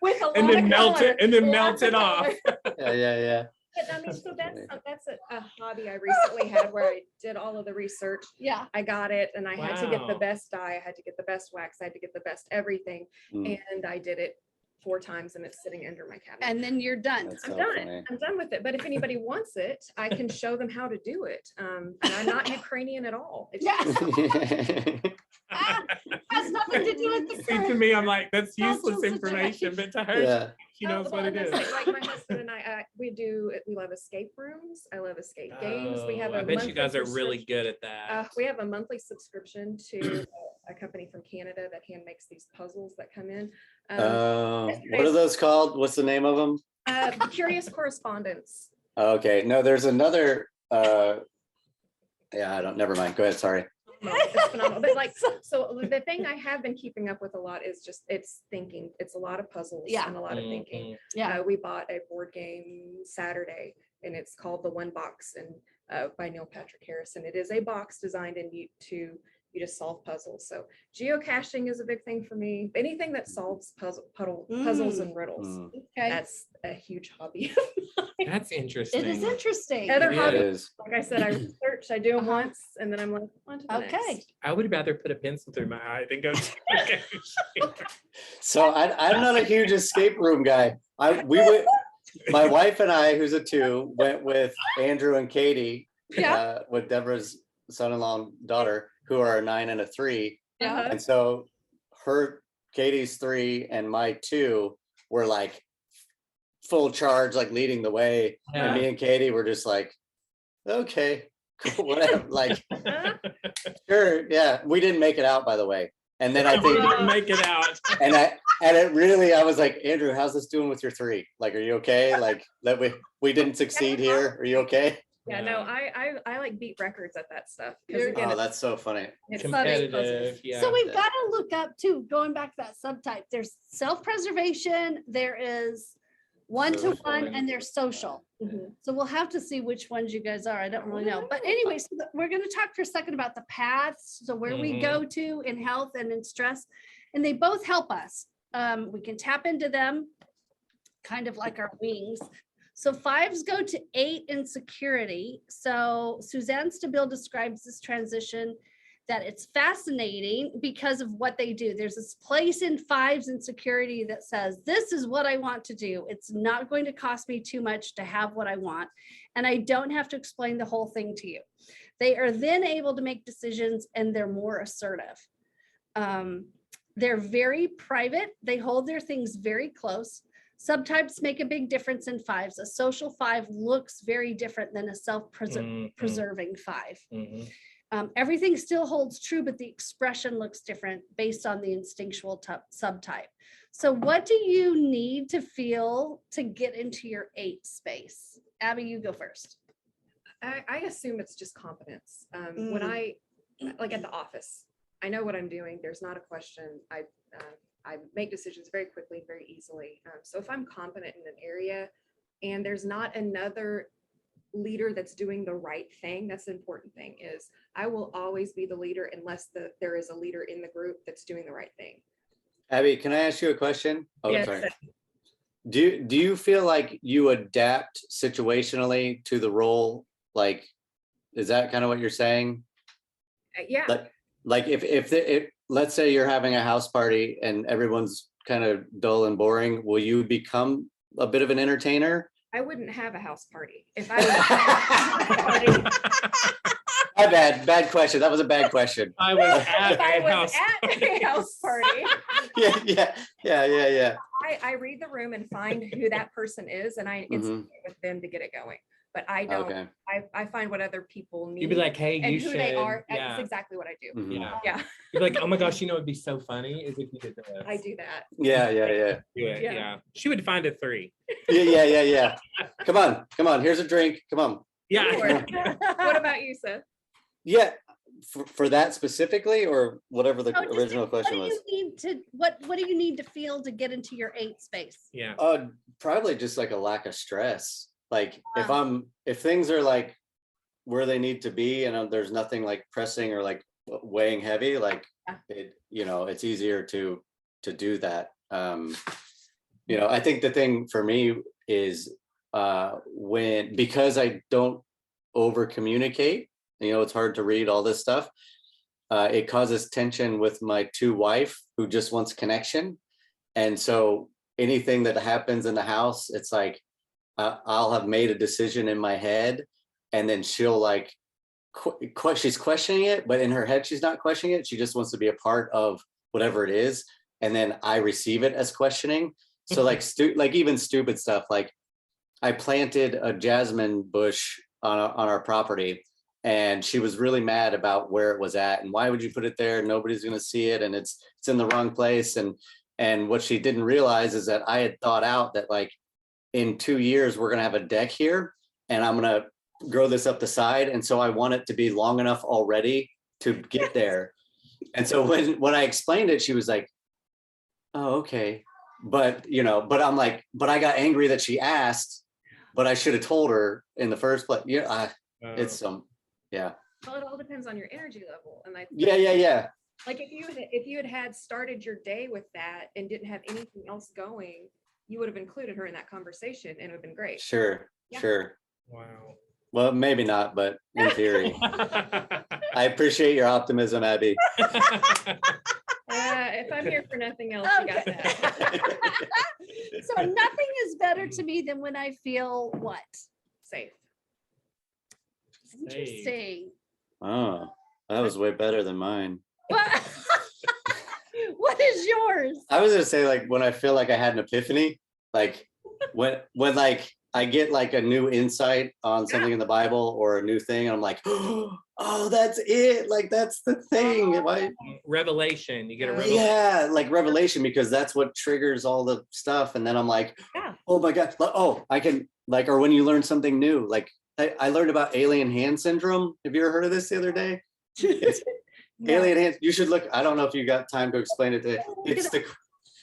With a lot and then of melt color, it and then lots melt it of off. color. Yeah. But I mean, so that's a hobby I recently had where I did all of the research. Yeah. I got it and I had to get the Wow. best dye. I had to get the best wax. I had to get the best everything. And I did it 4 times and it's sitting under my cabinet. And then you're done. That's I'm so done. funny. I'm done with it. But if anybody wants it, I can show them how to do it. And I'm not Ukrainian at all. It's Has nothing to do with the See, to current. me, I'm like, that's useless Cultural information, but to her, Yeah. she knows what it is. Like my husband and I, we love escape rooms. I love escape games. We have I bet you guys are really good at that. We have a monthly subscription to a company from Canada that hand makes these puzzles that come in. What are those called? What's the name of them? Curious Correspondence. Okay, no, there's another. Yeah, I don't. Never mind. Go ahead. Sorry. It's phenomenal. But like, so the thing I have been keeping up with a lot is just it's thinking. It's a lot of puzzles and a lot of thinking. Yeah. We bought a board game Saturday, and it's called The One Box, and by Neil Patrick Harris, and it is a box designed you just solve puzzles. So geocaching is a big thing for me. Anything that solves puzzles and riddles. Okay. That's a huge hobby. That's interesting. It is interesting. Other It hobbies, is. like I said, I research, I do them once, and then I'm like, on to the Okay. next. I would rather put a pencil through my eye than go to So I'm not a huge escape room guy. We went. My wife and I, who's a 2, went with Andrew and Katie, with Deborah's son-in-law and daughter, who are a 9 and a 3. Yeah. And so Katie's 3 and my 2 were like full charge, like leading the way. And me and Katie were just like, okay, cool, whatever. Like, sure, yeah. We didn't make it out, by the way. And then I think we didn't make it out. and it really, I was like, Andrew, how's this doing with your 3? Like, are you okay? Like that we didn't succeed here. Are you okay? Yeah, no, I like beat records at that stuff. Because again, Oh, that's so funny. it's Competitive. Yeah. So we've got to look up too, going back to that subtype. There's self-preservation, there is one-to-one, and there's social. Mhm. So we'll have to see which ones you guys are. I don't really know. But anyway, so we're going to talk for a second about the paths. So where we go to in health and in stress, and they both help us. We can tap into them, kind of like our wings. So 5s go to 8 in security. So Suzanne Stabile describes this transition that it's fascinating because of what they do. There's this place in 5s in security that says, this is what I want to do. It's not going to cost me too much to have what I want. And I don't have to explain the whole thing to you. They are then able to make decisions and they're more assertive. They're very private. They hold their things very close. Subtypes make a big difference in 5s. A social 5 looks very different than a self-preserving 5. Everything still holds true, but the expression looks different based on the instinctual subtype. So what do you need to feel to get into your 8 space? Abby, you go first. I assume it's just competence. When I, like at the office, I know what I'm doing. There's not a question. I make decisions very quickly, very easily. So if I'm competent in an area and there's not another leader that's doing the right thing, that's the important thing, is I will always be the leader unless there is a leader in the group that's doing the right thing. Abby, can I ask you a question? Oh, Yes. sorry. Do you feel like you adapt situationally to the role? Like, is that kind of what you're saying? Yeah. Like, Like if let's say you're having a house party and everyone's kind of dull and boring, will you become a bit of an entertainer? I wouldn't have a house party if I was My bad question. That was a bad question. I was at a house party. Yeah. I read the room and find who that person is, and I instigate with them to get it going. But I don't. Okay. I find what other people need. You'd be like, hey, and you who should. they are. Yeah. That's exactly what I do. Mhm. Yeah. You'd be like, oh my gosh, it'd be so funny is if you did this. I do that. Yeah. Do it. Yeah. She would find a 3. Yeah. Come on. Here's a drink. Come on. Yeah. What about you, Seth? Yeah. For that specifically, or whatever the original question was. What do you need to feel to get into your 8 space? Yeah. Probably just like a lack of stress. Like if things are like where they need to be and there's nothing like pressing or like weighing heavy, like it's easier to do that. I think the thing for me is because I don't over communicate, it's hard to read all this stuff. It causes tension with my 2 wife who just wants connection. And so anything that happens in the house, it's like, I'll have made a decision in my head, and then she'll like, she's questioning it, but in her head, she's not questioning it. She just wants to be a part of whatever it is. And then I receive it as questioning. So like, like even stupid stuff, like I planted a jasmine bush on our property, and she was really mad about where it was at. And why would you put it there? Nobody's going to see it. And it's in the wrong place. And what she didn't realize is that I had thought out that like, in 2 years, we're going to have a deck here, and I'm going to grow this up the side. And so I want it to be long enough already to get there. And so when I explained it, she was like, oh, okay. But I'm like, but I got angry that she asked, but I should have told her in the first place. It's yeah. Well, it all depends on your energy level. And Yeah. Like if you had started your day with that and didn't have anything else going, you would have included her in that conversation, and it would have been great. Sure. Wow. Well, maybe not, but in theory. I appreciate your optimism, Abby. If I'm here for nothing else, you got that. So nothing is better to me than when I feel what? Safe. Interesting. Oh, that was way better than mine. What is yours? I was gonna say, like, when I feel like I had an epiphany, like when like I get like a new insight on something in the Bible or a new thing, and I'm like, oh, that's it. Like that's the thing. Revelation. You get a revelation. Yeah, like revelation, because that's what triggers all the stuff. And then I'm like, oh my God. Oh, I can like, or when you learn something new, like I learned about alien hand syndrome. Have you ever heard of this the other day? Alien hands. You should look. I don't know if you got time to explain it today.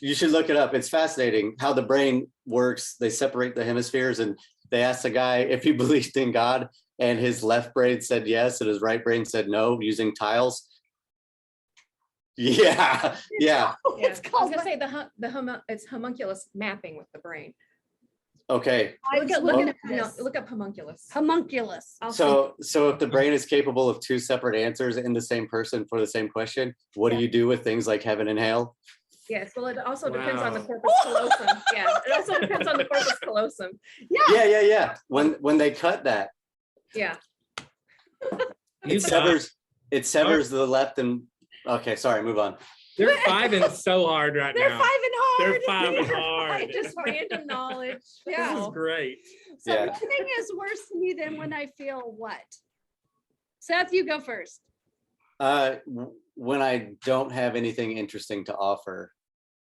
You should look it up. It's fascinating how the brain works. They separate the hemispheres, and they asked the guy if he believed in God, and his left brain said yes, and his right brain said no, using tiles. Yeah. It's called. I was gonna say it's homunculus mapping with the brain. Okay. Look up homunculus. Homunculus. So if the brain is capable of 2 separate answers in the same person for the same question, what do you do with things like heaven and hell? Yes, well, it also depends on the corpus callosum. Yeah, it also depends on the corpus callosum. Yeah. When they cut that. Yeah. It severs the left and okay, sorry, move on. They're 5ing so hard right now. They're 5ing hard. They're 5ing hard. Just random knowledge. Yeah. This is great. So nothing is worse to me than when I feel what? Seth, you go first. When I don't have anything interesting to offer,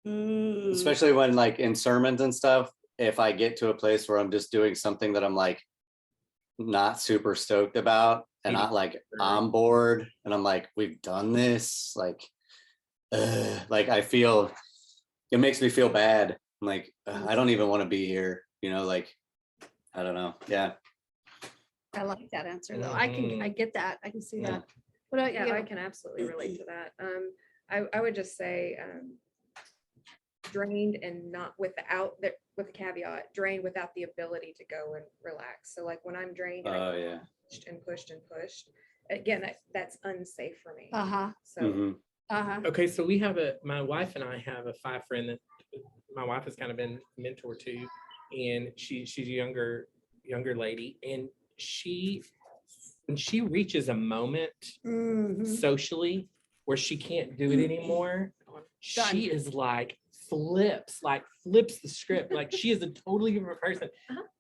especially when like in sermons and stuff, if I get to a place where I'm just doing something that I'm like not super stoked about, and not like I'm bored, and I'm like, we've done this, like I feel, it makes me feel bad. I'm like, I don't even want to be here, like, I don't know. Yeah. I like that answer though. I get that. I can see that. What about you? I can absolutely relate to that. I would just say drained and not with a caveat, drained without the ability to go and relax. So like when I'm drained and pushed, again, that's unsafe for me. So Okay, so my wife and I have a 5 friend that my wife has kind of been mentor to, and she's a younger lady, and when she reaches a moment socially where she can't do it anymore, she is like flips the script. Like she is a totally different person.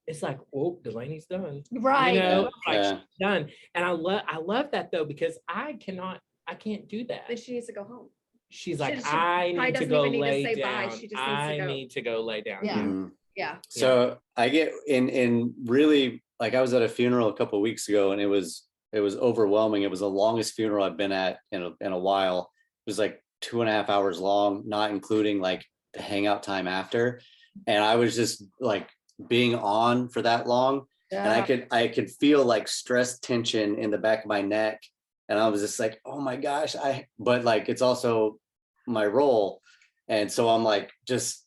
It's like, oh, Delaney's done. Right. You know, like she's done. And I love that though, because I can't do that. Then she needs to go home. She's like, I need to go lay down. I need to go lay down. Yeah. Mhm. Yeah. So I get in really, like, I was at a funeral a couple of weeks ago, and it was overwhelming. It was the longest funeral I've been at in a while. It was like 2.5 hours long, not including like the hangout time after. And I was just like being on for that long. And I could feel like stress tension in the back of my neck. And I was just like, oh my gosh, but like, it's also my role. And so I'm like, just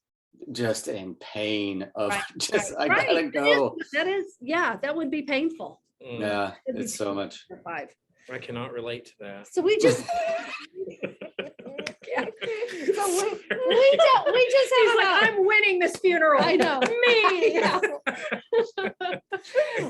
in pain of I gotta go. That would be painful. Yeah, it's so much. 5. I cannot relate to that. So we just we just He's like, I'm winning this funeral. I know. Me.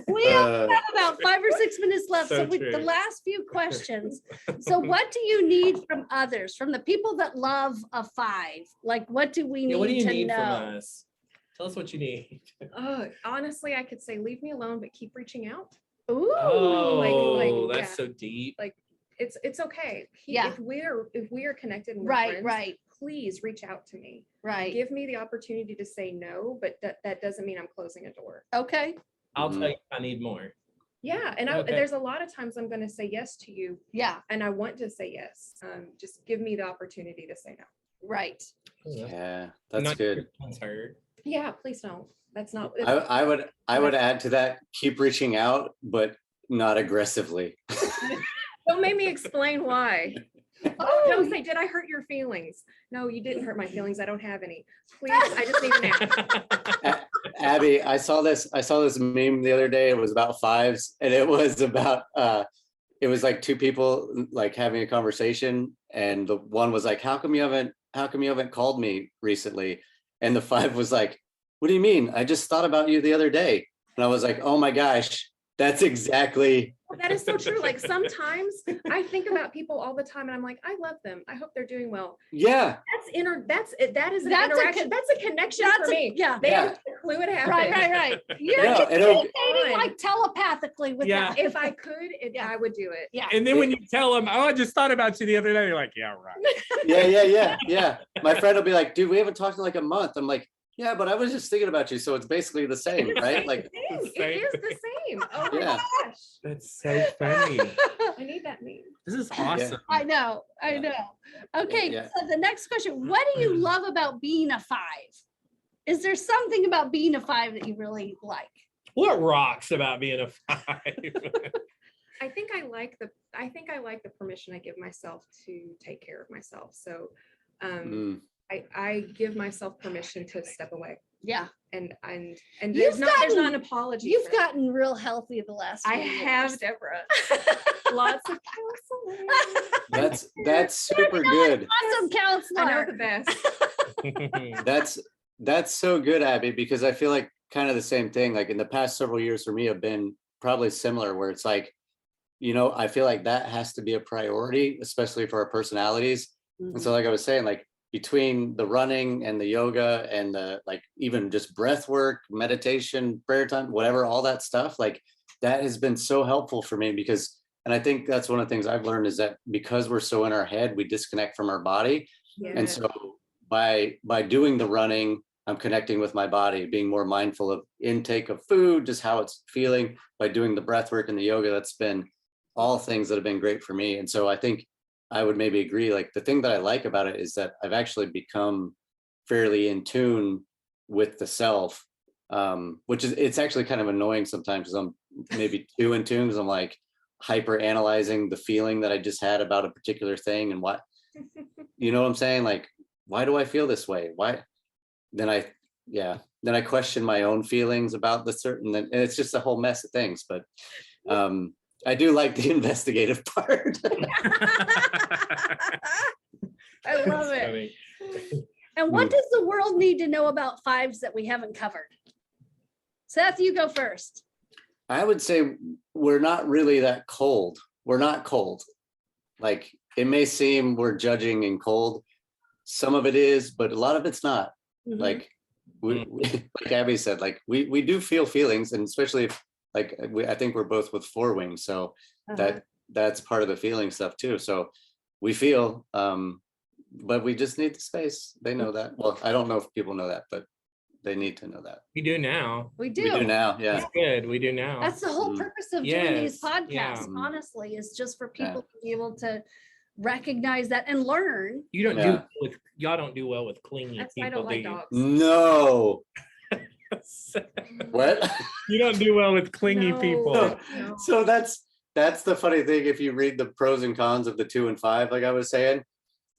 We have about 5 or 6 minutes left. So true. the last few questions. So what do you need from others, from the people that love a 5? Like, what do we need what do you to need know? from us? Tell us what you need. Honestly, I could say leave me alone, but keep reaching out. Ooh. That's so deep. Like, it's okay. Yeah. If we are connected and we're Right, friends, please reach out to me. Right. Give me the opportunity to say no, but that doesn't mean I'm closing a door. Okay. I'll tell you if I need more. Yeah, and there's a lot of times I'm going to say yes to you. Yeah. And I want to say yes. Just give me the opportunity to say no. Right. Yeah, that's good. Yeah, please don't. That's not. I would add to that, keep reaching out, but not aggressively. Don't make me explain why. Don't say, did I hurt your feelings? No, you didn't hurt my feelings. I don't have any. Please, I just need an answer. Abby, I saw this meme the other day. It was about 5s, and it was about it was like 2 people like having a conversation, and the one was like, how come you haven't called me recently? And the 5 was like, what do you mean? I just thought about you the other day. And I was like, oh my gosh, that's exactly. That is so true. Like sometimes I think about people all the time and I'm like, I love them. I hope they're doing well. Yeah. That is an interaction. That's a connection for me. Yeah. They have no clue it happened. Right. You're communicating like telepathically with them. If I could, I would do it. Yeah. And then when you tell them, oh, I just thought about you the other day, you're like, yeah, right. Yeah. My friend will be like, dude, we haven't talked in like a month. I'm like, yeah, but I was just thinking about you. So it's basically the same, right? Like it is the same. Oh my gosh. That's so funny. I need that meme. This is awesome. I know. Okay, so the next question, what do you love about being a 5? Is there something about being a 5 that you really like? What rocks about being a 5? I think I like the permission I give myself to take care of myself. So I give myself permission to step away. Yeah. And there's not an apology. You've gotten real healthy the last few years. Have, Deborah. Lots of counseling. That's super good. Awesome counselor. I know the best. That's so good, Abby, because I feel like kind of the same thing. Like in the past several years for me have been probably similar, where it's like, I feel like that has to be a priority, especially for our personalities. Mm-hmm. And so like I was saying, like between the running and the yoga and the like even just breath work, meditation, prayer time, whatever, all that stuff, like that has been so helpful for me and I think that's one of the things I've learned is that because we're so in our head, we disconnect from our body. Yeah. And so by doing the running, I'm connecting with my body, being more mindful of intake of food, just how it's feeling. By doing the breath work and the yoga, that's been all things that have been great for me. And so I think I would maybe agree, like the thing that I like about it is that I've actually become fairly in tune with the self, which is, it's actually kind of annoying sometimes because I'm maybe too in tune because I'm like hyper analyzing the feeling that I just had about a particular thing and what, you know what I'm saying? Like, why do I feel this way? Why? Then I question my own feelings about the certain, and it's just a whole mess of things. But I do like the investigative part. I love it. Funny. And what does the world need to know about fives that we haven't covered? Seth, you go first. I would say we're not really that cold. We're not cold. Like, it may seem we're judging and cold. Some of it is, but a lot of it's not. Mhm. Like like Abby said, like we do feel feelings, and especially if, like, I think we're both with four wings, so that's part of the feeling stuff too. So we feel, but we just need the space. They know that. Well, I don't know if people know that, but they need to know that. We do now. We do. We do now. Yeah. That's good. We do now. That's the whole purpose of doing these Yes, podcasts, yeah. honestly, is just for people to be able to recognize that and learn. You don't do with y'all don't do well with clingy That's people, I don't like do you? dogs. No. What? You don't do well with clingy people. No. So that's the funny thing. If you read the pros and cons of the 2 and 5, like I was saying,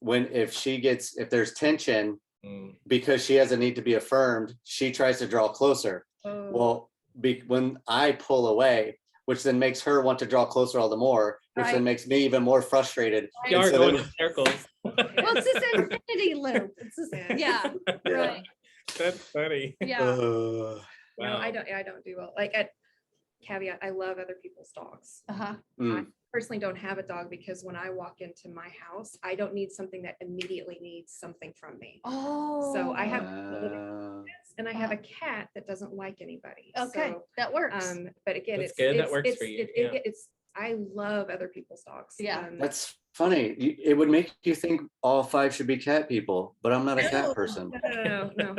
if there's tension because she has a need to be affirmed, she tries to draw closer. Well, when I pull away, which then makes her want to draw closer all the more, which then makes me even more frustrated. You are going in circles. Well, it's this infinity loop. It's this, yeah. Right. That's funny. Yeah. Wow. No, I don't do well. Like, at caveat, I love other people's dogs. I personally don't have a dog because when I walk into my house, I don't need something that immediately needs something from me. Oh. So I have and I have a cat that doesn't like anybody. Okay, So, that works. but again, That's good. That works for you. I love other people's dogs. Yeah. That's funny. It would make you think all 5 should be cat people, but I'm not a cat person. No.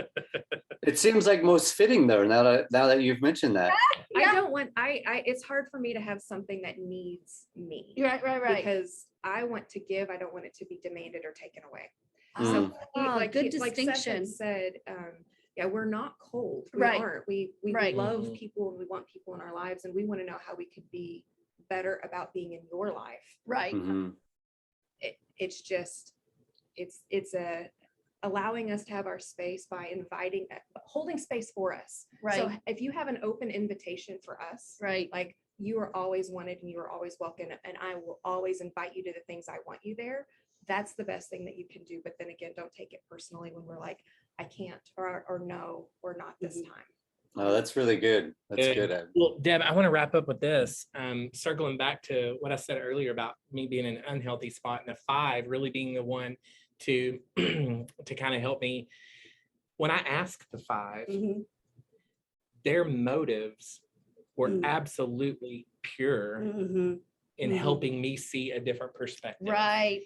It seems like most fitting though, now that you've mentioned that. I don't want, it's hard for me to have something that needs me. Right. Because I want to give, I don't want it to be demanded or taken away. Mm. So good like Seth distinction. had said, yeah, we're not cold. We Right. aren't. We Right. love people and we want people in our lives, and we want to know how we could be better about being in your life. Right. Mhm. It's just, it's allowing us to have our space by holding space for us. Right. So if you have an open invitation for us, Right. like, you are always wanted and you are always welcome, and I will always invite you to the things I want you there. That's the best thing that you can do. But then again, don't take it personally when we're like, I can't, or no, or not this time. Oh, that's really good. That's good, Ed. Well, Deb, I want to wrap up with this. Circling back to what I said earlier about me being in an unhealthy spot, and a 5 really being the one to to kind of help me. When I asked the 5, their motives were absolutely pure in helping me see a different perspective. Right.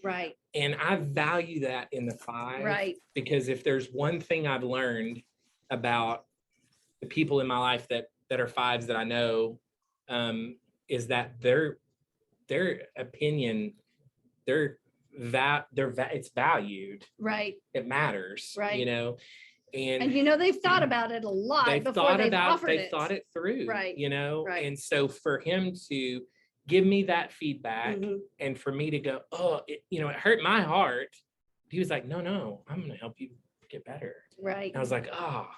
And I value that in the 5. Right. Because if there's one thing I've learned about the people in my life that are 5s that I know, is that their opinion, it's valued. Right. It matters. Right. You know, and they've thought about it a lot before they've offered it. They've thought it through. Right. You know, Right. and so for him to give me that feedback and for me to go, it hurt my heart. He was like, no, I'm going to help you get better. Right. And I was like,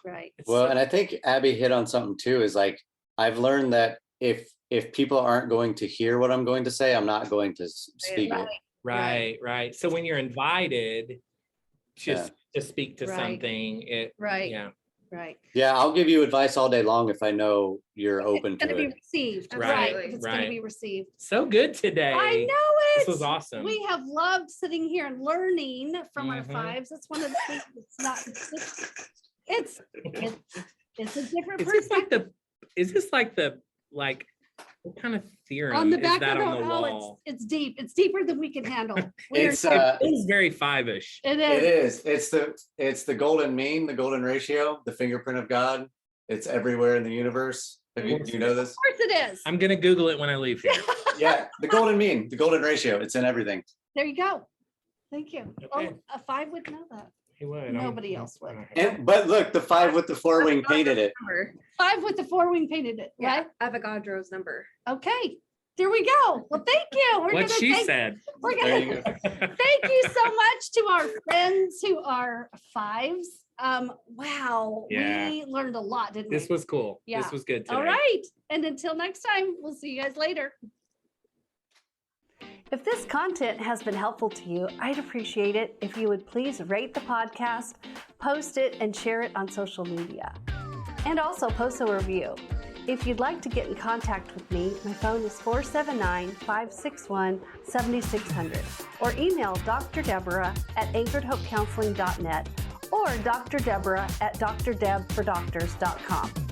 right. Well, and I think Abby hit on something too, is like, I've learned that if people aren't going to hear what I'm going to say, I'm not going to speak it. Right. So when you're invited to speak to something, Yeah, I'll give you advice all day long if I know you're open It's going to to it. be received. Right. If it's going to be received. So good today. I know it. This was awesome. We have loved sitting here and learning from our 5s. That's one of the things that's not, it's a different perspective. Is this like the what kind of theorem On the is back that of on the wall? it's deep. It's deeper than we can handle. It's It's very 5-ish. It is. It's the golden mean, the golden ratio, the fingerprint of God. It's everywhere in the universe. Do you know this? Of course it is. I'm gonna Google it when I leave here. Yeah, the golden mean, the golden ratio. It's in everything. There you go. Thank you. Okay. Oh, a 5 would know that. He would. Nobody else would. But look, the 5 with the 4 wing painted it. 5 with the 4 wing painted it. Yeah, Right? Avogadro's number. Okay. There we go. Well, thank you. What she said. We're There gonna you go. thank you so much to our friends who are 5s. Wow, Yeah. we learned a lot, didn't we? This was cool. Yeah. This was good today. All right. And until next time, we'll see you guys later. If this content has been helpful to you, I'd appreciate it if you would please rate the podcast, post it, and share it on social media. And also post a review. If you'd like to get in contact with me, my phone is 479-561-7600, or email Dr. Deborah at anchoredhopecounseling.net or Dr. Deborah at drdebfordoctors.com.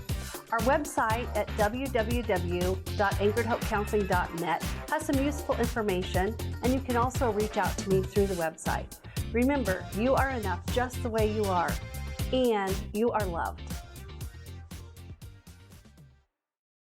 Our website at www.anchoredhopecounseling.net has some useful information, and you can also reach out to me through the website. Remember, you are enough just the way you are, and you are loved.